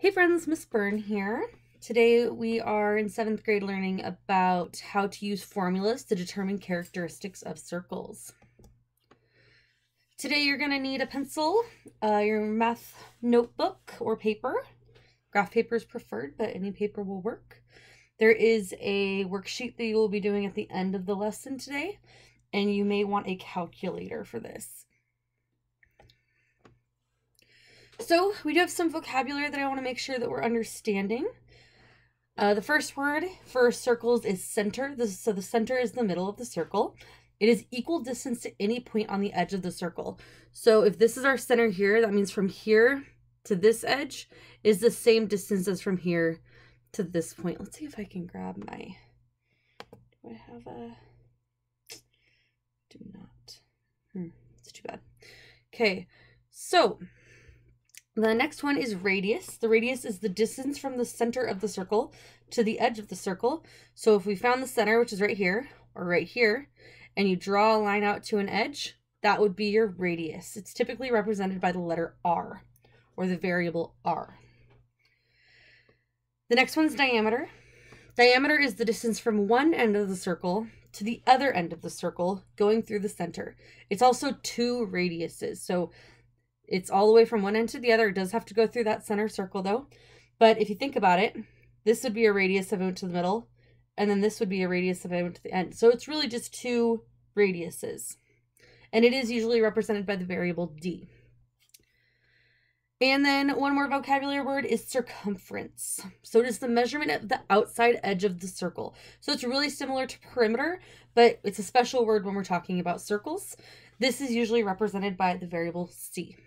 Hey friends, Miss Byrne here. Today we are in 7th grade learning about how to use formulas to determine characteristics of circles. Today you're going to need a pencil, your math notebook or paper. Graph paper is preferred, but any paper will work. There is a worksheet that you will be doing at the end of the lesson today, and you may want a calculator for this. So we do have some vocabulary that I want to make sure that we're understanding. The first word for circles is center. So the center is the middle of the circle. It is equal distance to any point on the edge of the circle. So if this is our center here, that means from here to this edge is the same distance as from here to this point. Let's see if I can grab my, do I have a, do not, it's too bad. Okay, so the next one is radius. The radius is the distance from the center of the circle to the edge of the circle. So if we found the center, which is right here or right here, and you draw a line out to an edge, that would be your radius. It's typically represented by the letter R or the variable R. The next one's diameter. Diameter is the distance from one end of the circle to the other end of the circle going through the center. It's also two radiuses. So it's all the way from one end to the other. It does have to go through that center circle though. But if you think about it, this would be a radius if I went to the middle, and then this would be a radius if I went to the end. So it's really just two radiuses. And it is usually represented by the variable d. And then one more vocabulary word is circumference. So it is the measurement of the outside edge of the circle. So it's really similar to perimeter, but it's a special word when we're talking about circles. This is usually represented by the variable c.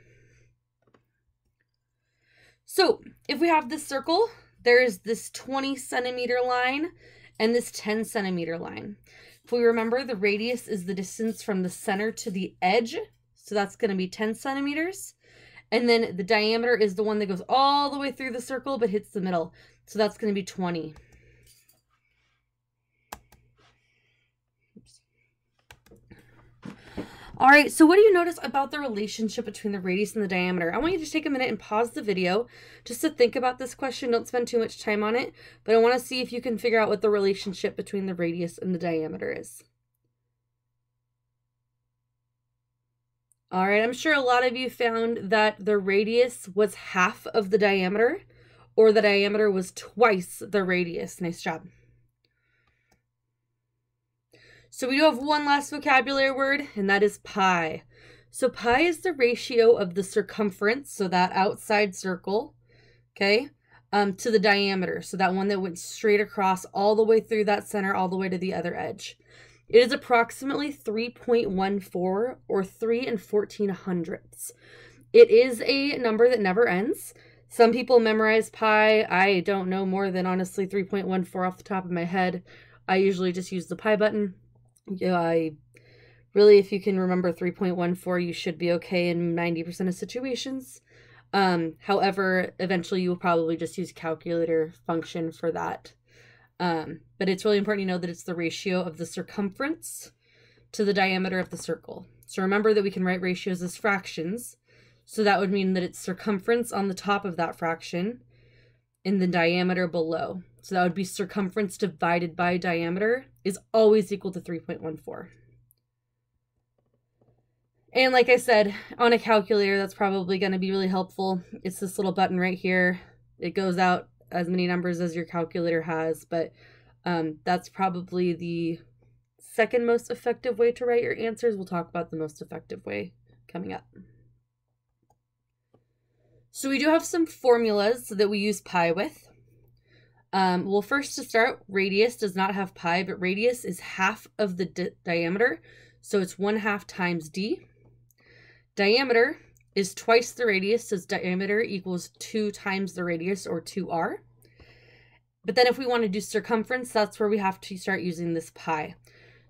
So if we have this circle, there is this 20 centimeter line and this 10 centimeter line. If we remember, the radius is the distance from the center to the edge. So that's going to be 10 centimeters. And then the diameter is the one that goes all the way through the circle but hits the middle. So that's going to be 20. All right, so what do you notice about the relationship between the radius and the diameter? I want you to take a minute and pause the video just to think about this question. Don't spend too much time on it, but I want to see if you can figure out what the relationship between the radius and the diameter is. All right, I'm sure a lot of you found that the radius was half of the diameter, or the diameter was twice the radius. Nice job. So we do have one last vocabulary word, and that is pi. So pi is the ratio of the circumference, so that outside circle, okay, to the diameter. So that one that went straight across all the way through that center, all the way to the other edge. It is approximately 3.14 or 3 14/100. It is a number that never ends. Some people memorize pi. I don't know more than honestly 3.14 off the top of my head. I usually just use the pi button. Yeah, if you can remember 3.14, you should be okay in 90% of situations. However, eventually you will probably just use calculator function for that. But it's really important to know that it's the ratio of the circumference to the diameter of the circle. So remember that we can write ratios as fractions. So that would mean that it's circumference on the top of that fraction and the diameter below. So that would be circumference divided by diameter is always equal to 3.14. And like I said, on a calculator, that's probably going to be really helpful. It's this little button right here. It goes out as many numbers as your calculator has, but that's probably the second most effective way to write your answers. We'll talk about the most effective way coming up. So we do have some formulas that we use pi with. Well, first to start, radius does not have pi, but radius is half of the diameter. So it's 1/2 times d. Diameter is twice the radius, so diameter equals 2 times the radius, or 2r. But then if we want to do circumference, that's where we have to start using this pi.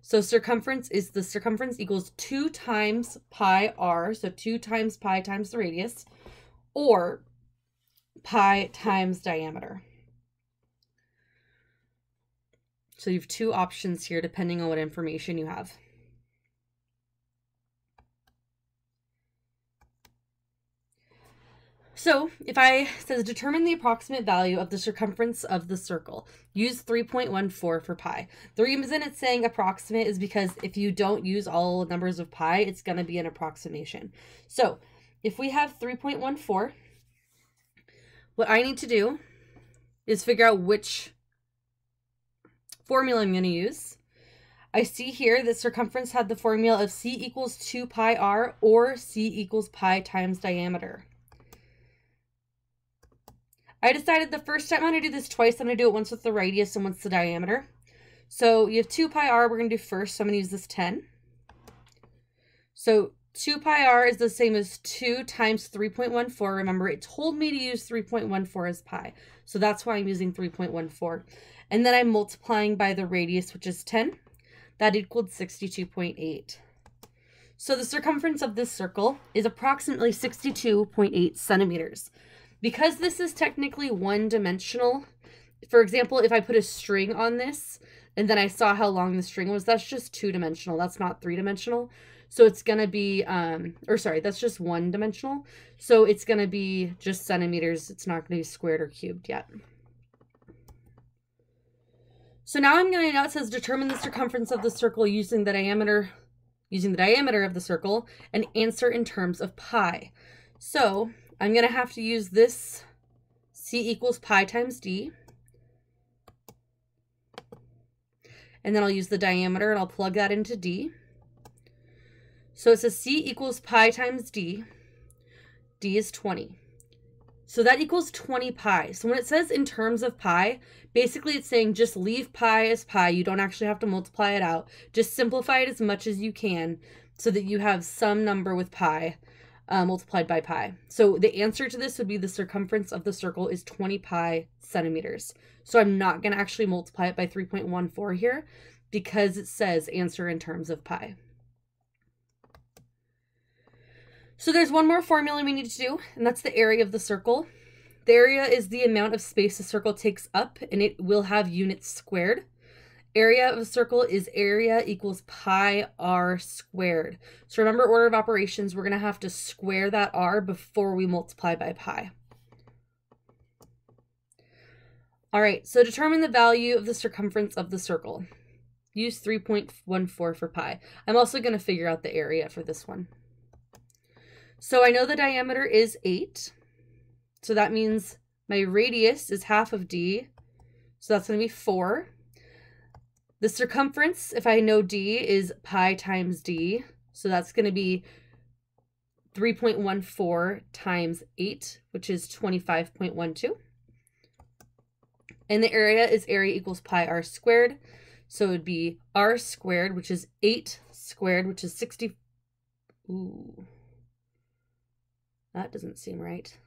So circumference equals 2 times pi r, so 2 times pi times the radius, or pi times diameter. So you have two options here depending on what information you have. So if I says determine the approximate value of the circumference of the circle, use 3.14 for pi. The reason it's saying approximate is because if you don't use all numbers of pi, it's going to be an approximation. So if we have 3.14, what I need to do is figure out which formula I'm going to use. I see here that circumference had the formula of c equals 2 pi r or c equals pi times diameter. I decided the first time I'm going to do this twice. I'm going to do it once with the radius and once the diameter. So you have 2 pi r we're going to do first, so I'm going to use this 10. So 2 pi r is the same as 2 times 3.14. Remember, it told me to use 3.14 as pi. So that's why I'm using 3.14. And then I'm multiplying by the radius, which is 10. That equaled 62.8. So the circumference of this circle is approximately 62.8 centimeters. Because this is technically one-dimensional, for example, if I put a string on this and then I saw how long the string was, that's just two-dimensional. That's not three-dimensional. So it's going to be, that's just one-dimensional. So it's going to be just centimeters. It's not going to be squared or cubed yet. So now now it says determine the circumference of the circle using the diameter of the circle and answer in terms of pi. So I'm going to have to use this c equals pi times d. And then I'll use the diameter and I'll plug that into d. So it says c equals pi times d. D is 20. So that equals 20 pi. So when it says in terms of pi, basically it's saying just leave pi as pi. You don't actually have to multiply it out. Just simplify it as much as you can so that you have some number with pi. Multiplied by pi. So the answer to this would be the circumference of the circle is 20 pi centimeters. So I'm not going to actually multiply it by 3.14 here because it says answer in terms of pi. So there's one more formula we need to do, and that's the area of the circle. The area is the amount of space a circle takes up, and it will have units squared. Area of a circle is area equals pi r squared. So remember, order of operations, we're going to have to square that r before we multiply by pi. All right, so determine the value of the circumference of the circle. Use 3.14 for pi. I'm also going to figure out the area for this one. So I know the diameter is 8. So that means my radius is half of d. So that's going to be 4. The circumference, if I know d, is pi times d. So that's going to be 3.14 times 8, which is 25.12. And the area is area equals pi r squared. So it would be r squared, which is 8 squared, which is 60. Ooh, that doesn't seem right.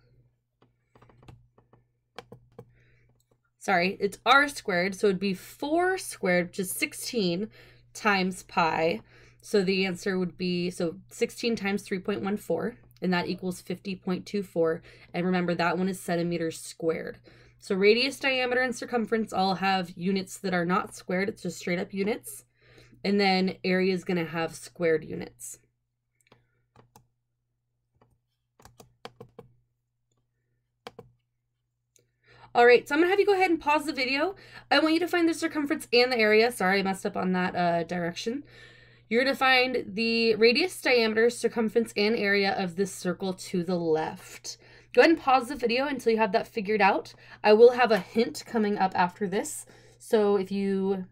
Sorry, it's r squared, so it'd be 4 squared, which is 16 times pi. So the answer would be, 16 times 3.14, and that equals 50.24. And remember, that one is centimeters squared. So radius, diameter, and circumference all have units that are not squared. It's just straight up units. And then area is going to have squared units. All right, so I'm going to have you go ahead and pause the video. I want you to find the circumference and the area. Sorry, I messed up on that direction. You're going to find the radius, diameter, circumference, and area of this circle to the left. Go ahead and pause the video until you have that figured out. I will have a hint coming up after this. So if you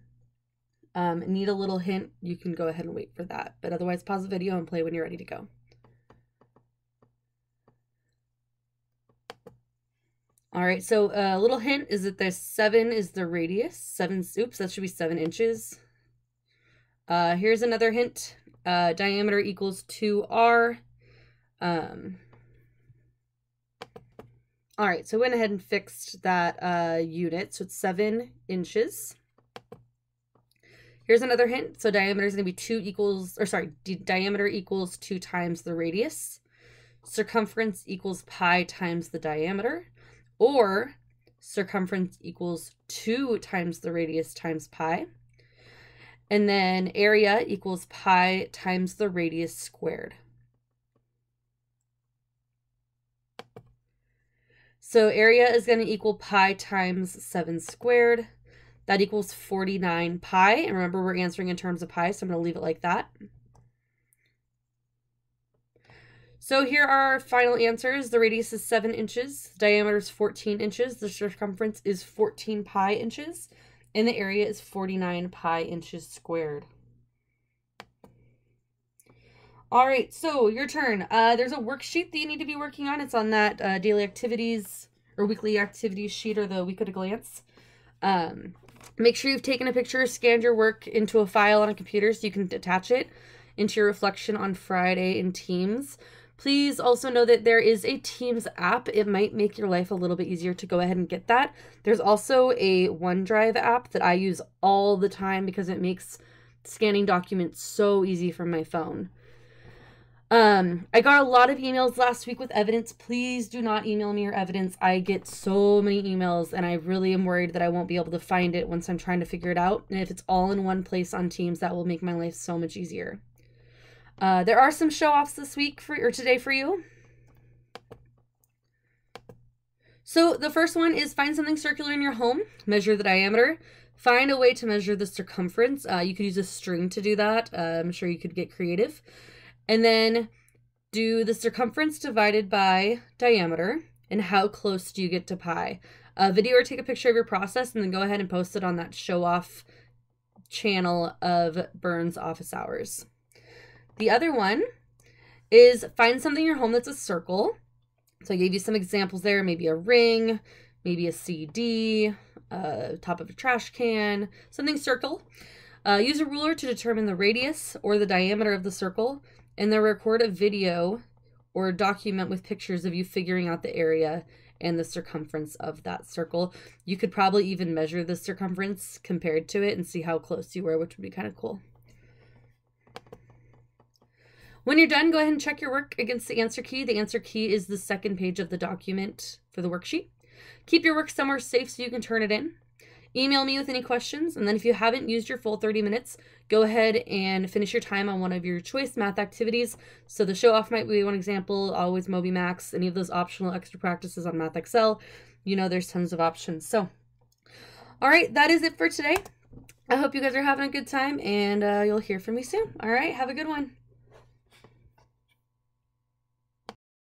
need a little hint, you can go ahead and wait for that. But otherwise, pause the video and play when you're ready to go. All right, so a little hint is that the 7 is the radius. Oops, that should be 7 inches. Here's another hint. Diameter equals 2r. All right, so I went ahead and fixed that unit. So it's 7 inches. Here's another hint. So diameter is going to be diameter equals 2 times the radius. Circumference equals pi times the diameter. Or circumference equals 2 times the radius times pi. And then area equals pi times the radius squared. So area is going to equal pi times 7 squared. That equals 49 pi. And remember, we're answering in terms of pi, so I'm going to leave it like that. So here are our final answers. The radius is 7 inches, the diameter is 14 inches, the circumference is 14 pi inches, and the area is 49 pi inches squared. All right, so your turn. There's a worksheet that you need to be working on. It's on that daily activities or weekly activities sheet or the week at a glance. Make sure you've taken a picture, scanned your work into a file on a computer so you can attach it into your reflection on Friday in Teams. Please also know that there is a Teams app. It might make your life a little bit easier to go ahead and get that. There's also a OneDrive app that I use all the time because it makes scanning documents so easy from my phone. I got a lot of emails last week with evidence. Please do not email me your evidence. I get so many emails and I really am worried that I won't be able to find it once I'm trying to figure it out. And if it's all in one place on Teams, that will make my life so much easier. There are some show-offs this week or today for you. So the first one is find something circular in your home, measure the diameter, find a way to measure the circumference. You could use a string to do that. I'm sure you could get creative. And then do the circumference divided by diameter and how close do you get to pi. Video or take a picture of your process and then go ahead and post it on that show-off channel of Burns Office Hours. The other one is find something in your home that's a circle. So I gave you some examples there, maybe a ring, maybe a CD, top of a trash can, something circle. Use a ruler to determine the radius or the diameter of the circle, and then record a video or a document with pictures of you figuring out the area and the circumference of that circle. You could probably even measure the circumference compared to it and see how close you were, which would be kind of cool. When you're done, go ahead and check your work against the answer key. The answer key is the second page of the document for the worksheet. Keep your work somewhere safe so you can turn it in. Email me with any questions, and then if you haven't used your full 30 minutes, go ahead and finish your time on one of your choice math activities. So the show-off might be one example, always MobyMax, any of those optional extra practices on Math Excel. You know there's tons of options. So, all right, that is it for today. I hope you guys are having a good time, and you'll hear from me soon. All right, have a good one.